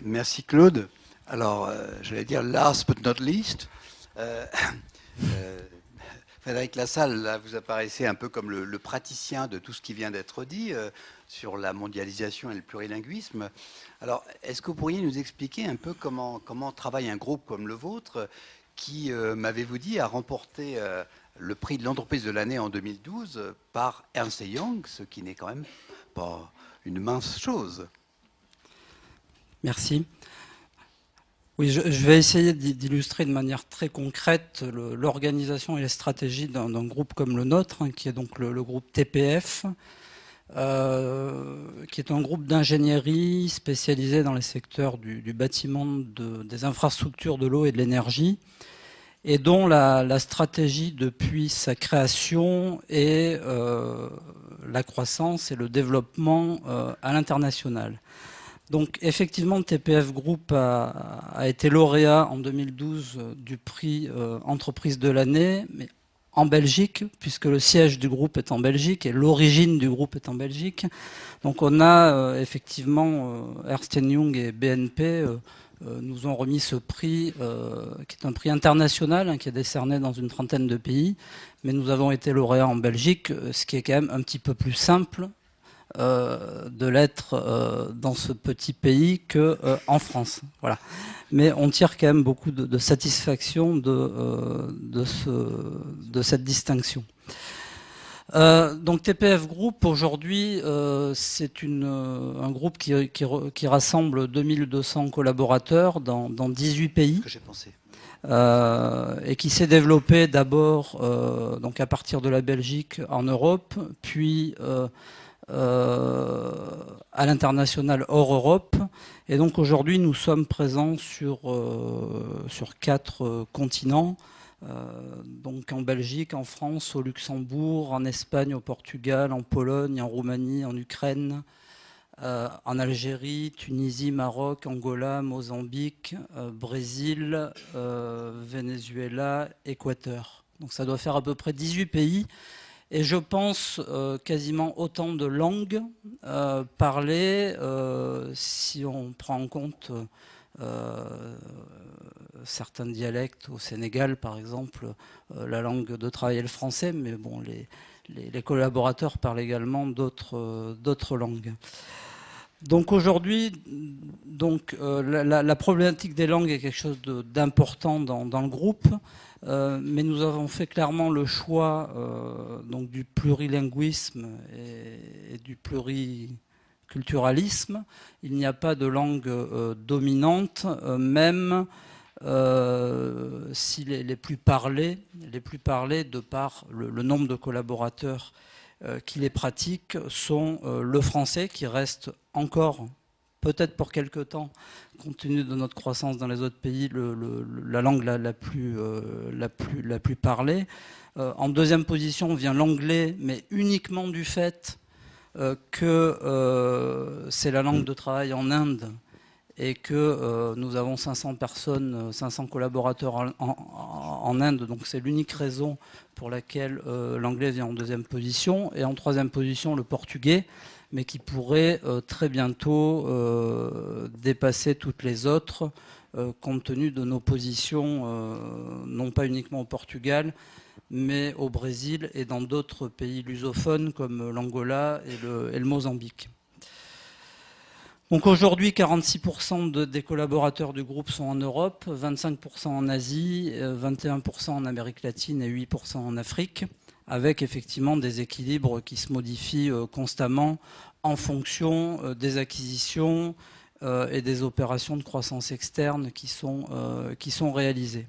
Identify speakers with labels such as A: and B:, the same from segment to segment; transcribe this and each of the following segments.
A: Merci Claude. Alors, j'allais dire last but not least, euh, euh, Frédéric Lassalle, là, vous apparaissez un peu comme le praticien de tout ce qui vient d'être dit sur la mondialisation et le plurilinguisme. Alors, est-ce que vous pourriez nous expliquer un peu comment travaille un groupe comme le vôtre qui, m'avez-vous dit, a remporté le prix de l'entreprise de l'année en 2012 par Ernst Young, ce qui n'est quand même pas une mince chose.
B: Merci. Oui, je vais essayer d'illustrer de manière très concrète l'organisation et les stratégies d'un groupe comme le nôtre, hein, qui est donc le groupe TPF, qui est un groupe d'ingénierie spécialisé dans les secteurs du bâtiment, des infrastructures de l'eau et de l'énergie, et dont la stratégie depuis sa création est la croissance et le développement à l'international. Donc effectivement, TPF Group a été lauréat en 2012 du prix Entreprise de l'année, mais en Belgique, puisque le siège du groupe est en Belgique et l'origine du groupe est en Belgique. Donc on a effectivement Ernst Young et BNP nous ont remis ce prix, qui est un prix international, hein, qui est décerné dans une trentaine de pays, mais nous avons été lauréats en Belgique, ce qui est quand même un petit peu plus simple de l'être dans ce petit pays que en France. Voilà. Mais on tire quand même beaucoup de satisfaction de cette distinction. Donc TPF Group aujourd'hui c'est un groupe qui rassemble 2200 collaborateurs dans 18 pays.
A: Que j'ai pensé.
B: Et qui s'est développé d'abord donc à partir de la Belgique en Europe, puis à l'international hors Europe. Et donc aujourd'hui, nous sommes présents sur 4 continents. Donc en Belgique, en France, au Luxembourg, en Espagne, au Portugal, en Pologne, en Roumanie, en Ukraine, en Algérie, Tunisie, Maroc, Angola, Mozambique, Brésil, Venezuela, Équateur. Donc ça doit faire à peu près 18 pays. Et je pense quasiment autant de langues parlées, si on prend en compte certains dialectes au Sénégal, par exemple, la langue de travail est le français, mais bon, les collaborateurs parlent également d'autres langues. Donc aujourd'hui, la problématique des langues est quelque chose d'important dans le groupe. Mais nous avons fait clairement le choix donc du plurilinguisme et du pluriculturalisme. Il n'y a pas de langue dominante, même si les plus parlées de par le nombre de collaborateurs qui les pratiquent sont le français, qui reste encore, peut-être pour quelque temps, compte tenu de notre croissance dans les autres pays, la langue la plus parlée. En deuxième position vient l'anglais, mais uniquement du fait que c'est la langue de travail en Inde et que nous avons 500 personnes, 500 collaborateurs en Inde, donc c'est l'unique raison pour laquelle l'anglais vient en deuxième position. Et en troisième position, le portugais, mais qui pourrait très bientôt dépasser toutes les autres, compte tenu de nos positions, non pas uniquement au Portugal, mais au Brésil et dans d'autres pays lusophones comme l'Angola et le Mozambique. Donc aujourd'hui, 46% des collaborateurs du groupe sont en Europe, 25% en Asie, 21% en Amérique latine et 8% en Afrique, avec effectivement des équilibres qui se modifient constamment en fonction des acquisitions et des opérations de croissance externe qui sont réalisées.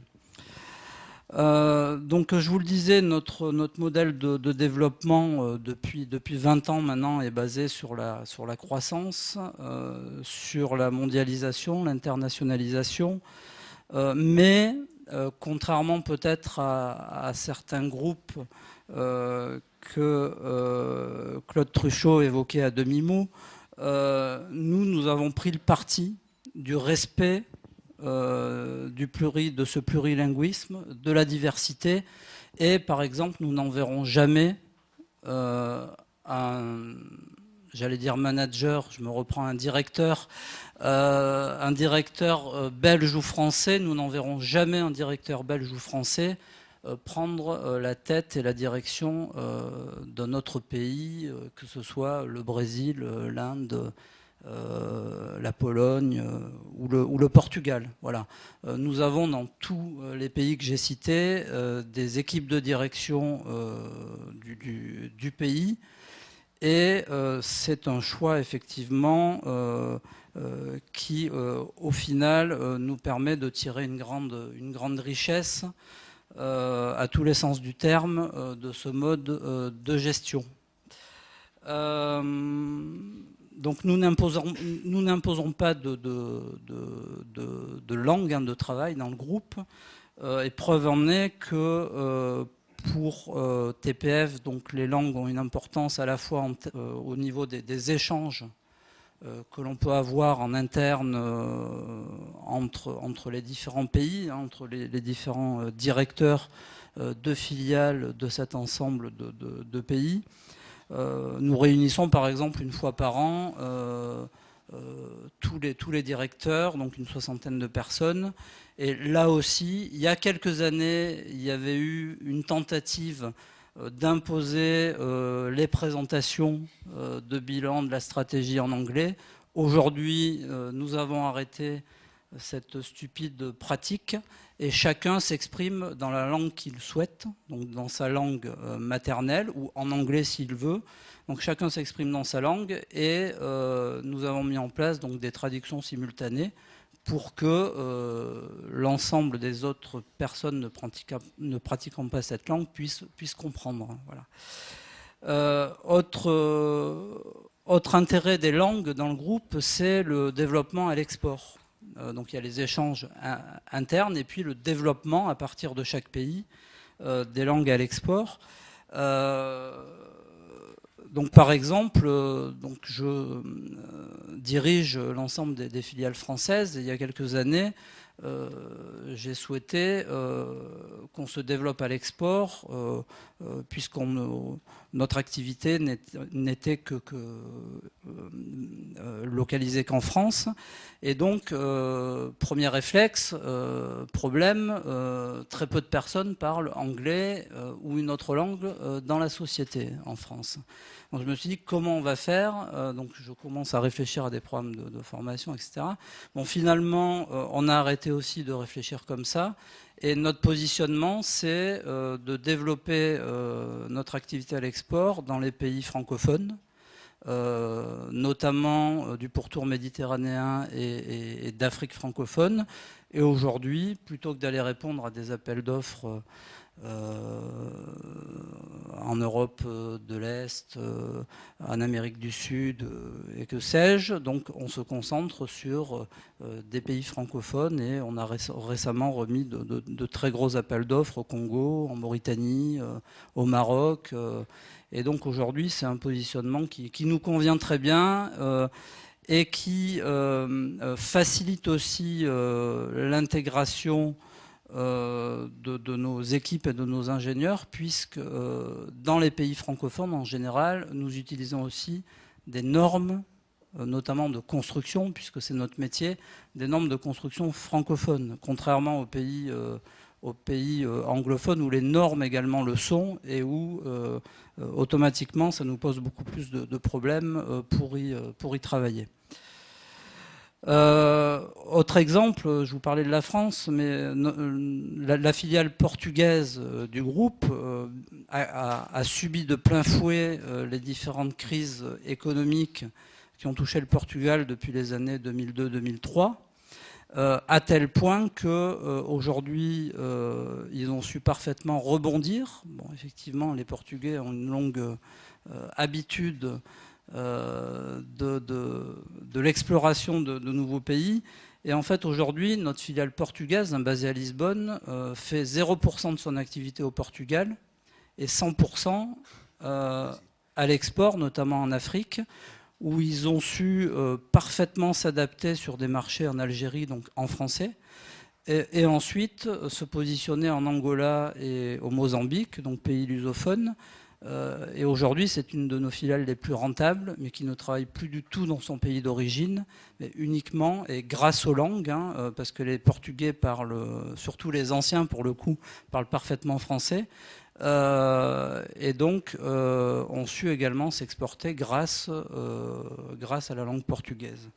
B: Donc je vous le disais, notre modèle de développement depuis 20 ans maintenant est basé sur la croissance, sur la mondialisation, l'internationalisation, mais contrairement peut-être à certains groupes que Claude Truchot évoquait à demi-mot, nous avons pris le parti du respect de ce plurilinguisme, de la diversité, et par exemple nous n'enverrons jamais un j'allais dire manager, je me reprends un directeur belge ou français, nous n'enverrons jamais un directeur belge ou français prendre la tête et la direction d'un autre pays, que ce soit le Brésil, l'Inde, la Pologne ou le Portugal. Voilà. Nous avons dans tous les pays que j'ai cités des équipes de direction du pays, et c'est un choix effectivement qui au final nous permet de tirer une grande richesse à tous les sens du terme de ce mode de gestion. Donc nous n'imposons pas de langue de travail dans le groupe. Et preuve en est que pour TPF, donc les langues ont une importance à la fois au niveau des échanges que l'on peut avoir en interne entre les différents pays, entre les différents directeurs de filiales de cet ensemble de pays. Nous réunissons par exemple une fois par an tous les directeurs, donc une soixantaine de personnes. Et là aussi, il y a quelques années, il y avait eu une tentative d'imposer les présentations de bilan de la stratégie en anglais. Aujourd'hui, nous avons arrêté cette stupide pratique et chacun s'exprime dans la langue qu'il souhaite, donc dans sa langue maternelle ou en anglais s'il veut. Donc chacun s'exprime dans sa langue et nous avons mis en place donc des traductions simultanées pour que l'ensemble des autres personnes ne pratiquant pas cette langue puissent comprendre. Voilà. Autre intérêt des langues dans le groupe, c'est le développement à l'export. Donc il y a les échanges internes et puis le développement à partir de chaque pays des langues à l'export. Donc par exemple, je dirige l'ensemble des filiales françaises et il y a quelques années, j'ai souhaité qu'on se développe à l'export puisque notre activité n'était que localisée qu'en France. Et donc, premier réflexe, problème, très peu de personnes parlent anglais ou une autre langue dans la société en France. Donc je me suis dit comment on va faire, donc je commence à réfléchir à des programmes de formation, etc. Bon, finalement, on a arrêté aussi de réfléchir comme ça, et notre positionnement, c'est de développer notre activité à l'export dans les pays francophones, notamment du pourtour méditerranéen et d'Afrique francophone. Et aujourd'hui, plutôt que d'aller répondre à des appels d'offres en Europe de l'Est, en Amérique du Sud et que sais-je. Donc on se concentre sur des pays francophones et on a récemment remis de très gros appels d'offres au Congo, en Mauritanie, au Maroc. Et donc aujourd'hui c'est un positionnement qui nous convient très bien et qui facilite aussi l'intégration de nos équipes et de nos ingénieurs, puisque dans les pays francophones en général, nous utilisons aussi des normes, notamment de construction, puisque c'est notre métier, des normes de construction francophones, contrairement aux pays anglophones où les normes également le sont et où automatiquement ça nous pose beaucoup plus de problèmes pour y travailler. Autre exemple, je vous parlais de la France, mais la filiale portugaise du groupe a subi de plein fouet les différentes crises économiques qui ont touché le Portugal depuis les années 2002-2003, à tel point qu'aujourd'hui, ils ont su parfaitement rebondir. Bon, effectivement, les Portugais ont une longue habitude de l'exploration de nouveaux pays. Et en fait, aujourd'hui, notre filiale portugaise, basée à Lisbonne, fait 0% de son activité au Portugal et 100% à l'export, notamment en Afrique, où ils ont su parfaitement s'adapter sur des marchés en Algérie, donc en français, et ensuite se positionner en Angola et au Mozambique, donc pays lusophones, Et aujourd'hui, c'est une de nos filiales les plus rentables, mais qui ne travaille plus du tout dans son pays d'origine, mais uniquement et grâce aux langues, hein, parce que les Portugais parlent, surtout les anciens pour le coup, parlent parfaitement français. Et donc, ont su également s'exporter grâce à la langue portugaise.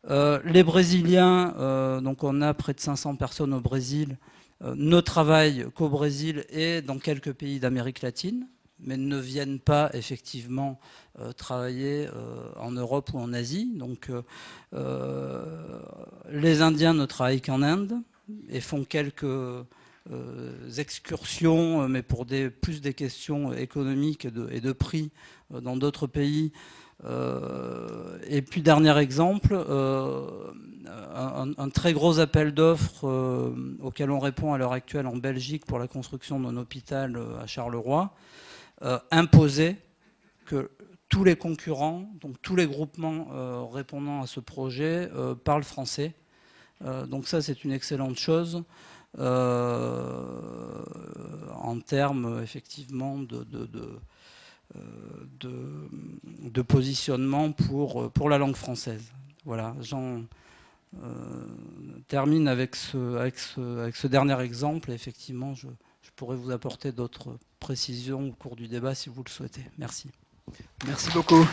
B: Les Brésiliens, donc on a près de 500 personnes au Brésil, ne travaillent qu'au Brésil et dans quelques pays d'Amérique latine, mais ne viennent pas effectivement travailler en Europe ou en Asie. Donc les Indiens ne travaillent qu'en Inde et font quelques excursions, mais pour plus des questions économiques et de prix dans d'autres pays. Et puis dernier exemple, un très gros appel d'offres auquel on répond à l'heure actuelle en Belgique pour la construction d'un hôpital à Charleroi, imposait que tous les concurrents, donc tous les groupements répondant à ce projet parlent français. Donc ça, c'est une excellente chose en termes effectivement de positionnement pour la langue française. Voilà, j'en termine avec ce dernier exemple. Et effectivement, je pourrais vous apporter d'autres précisions au cours du débat si vous le souhaitez. Merci.
A: Merci beaucoup.